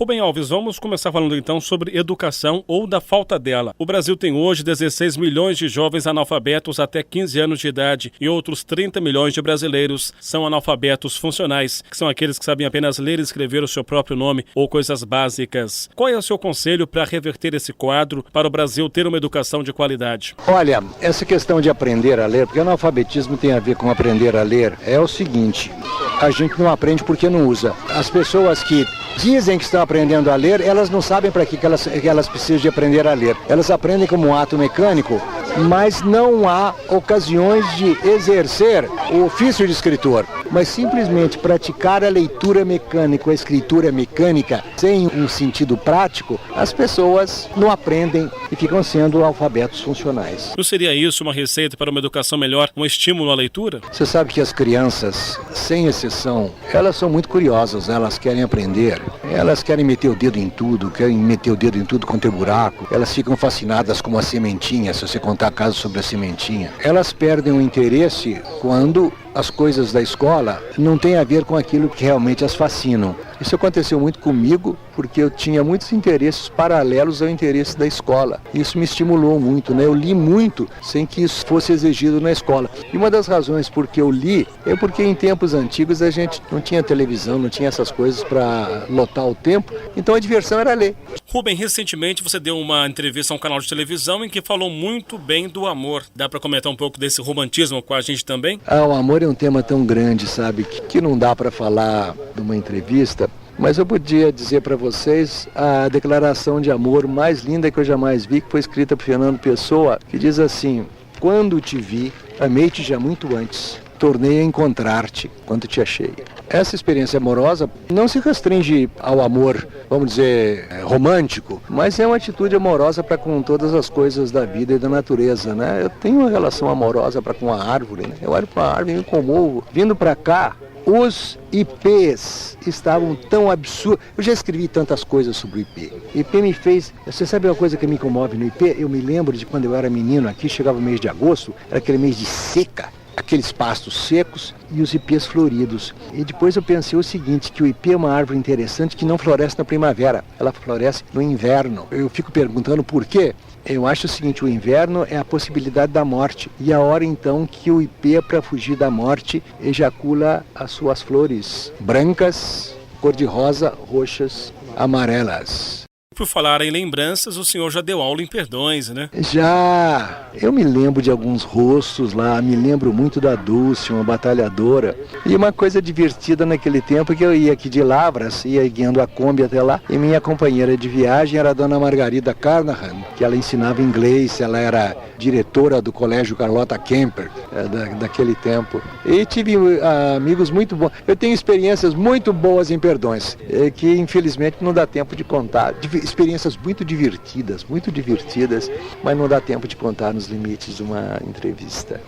Rubem Alves, vamos começar falando então sobre educação ou da falta dela. O Brasil tem hoje 16 milhões de jovens analfabetos até 15 anos de idade e outros 30 milhões de brasileiros são analfabetos funcionais, que são aqueles que sabem apenas ler e escrever o seu próprio nome ou coisas básicas. Qual é o seu conselho para reverter esse quadro, para o Brasil ter uma educação de qualidade? Olha, essa questão de aprender a ler, porque o analfabetismo tem a ver com aprender a ler, é o seguinte: a gente não aprende porque não usa. As pessoas que dizem que estão aprendendo a ler, elas não sabem para que elas precisam de aprender a ler. Elas aprendem como um ato mecânico, mas não há ocasiões de exercer o ofício de escritor. Mas simplesmente praticar a leitura mecânica, a escritura mecânica, sem um sentido prático, as pessoas não aprendem e ficam sendo alfabetos funcionais. Não seria isso uma receita para uma educação melhor, um estímulo à leitura? Você sabe que as crianças, sem exceção, elas são muito curiosas, elas querem aprender, elas querem meter o dedo em tudo, quanto é buraco, elas ficam fascinadas com a sementinha, se você contar casos sobre a sementinha. Elas perdem o interesse quando as coisas da escola não têm a ver com aquilo que realmente as fascinam. Isso aconteceu muito comigo, porque eu tinha muitos interesses paralelos ao interesse da escola. Isso me estimulou muito, né? Eu li muito sem que isso fosse exigido na escola. E uma das razões por que eu li é porque em tempos antigos a gente não tinha televisão, não tinha essas coisas para lotar o tempo, então a diversão era ler. Rubem, recentemente você deu uma entrevista a um canal de televisão em que falou muito bem do amor. Dá para comentar um pouco desse romantismo com a gente também? O amor é um tema tão grande, sabe, que não dá para falar numa entrevista. Mas eu podia dizer para vocês a declaração de amor mais linda que eu jamais vi, que foi escrita por Fernando Pessoa, que diz assim: quando te vi, amei-te já muito antes, tornei a encontrar-te quando te achei. Essa experiência amorosa não se restringe ao amor, vamos dizer, romântico, mas é uma atitude amorosa para com todas as coisas da vida e da natureza, né? Eu tenho uma relação amorosa para com a árvore, né? Eu olho para a árvore e me comovo. Vindo para cá, os ipês estavam tão absurdos. Eu já escrevi tantas coisas sobre o ipê. O ipê me fez... Você sabe uma coisa que me comove no ipê? Eu me lembro de quando eu era menino aqui, chegava o mês de agosto, era aquele mês de seca, aqueles pastos secos e os ipês floridos. E depois eu pensei o seguinte, que o ipê é uma árvore interessante que não floresce na primavera, ela floresce no inverno. Eu fico perguntando por quê? Eu acho o seguinte: o inverno é a possibilidade da morte e a hora então que o ipê, para fugir da morte, ejacula as suas flores brancas, cor-de-rosa, roxas, amarelas. Por falar em lembranças, o senhor já deu aula em Perdões, né? Já! Eu me lembro de alguns rostos lá, me lembro muito da Dulce, uma batalhadora. E uma coisa divertida naquele tempo que eu ia aqui de Lavras, ia guiando a Kombi até lá, e minha companheira de viagem era a dona Margarida Carnahan, que ela ensinava inglês, ela era diretora do Colégio Carlota Kemper, daquele tempo. E tive amigos muito bons. Eu tenho experiências muito boas em Perdões, que infelizmente não dá tempo de contar. Experiências muito divertidas, mas não dá tempo de contar nos limites de uma entrevista.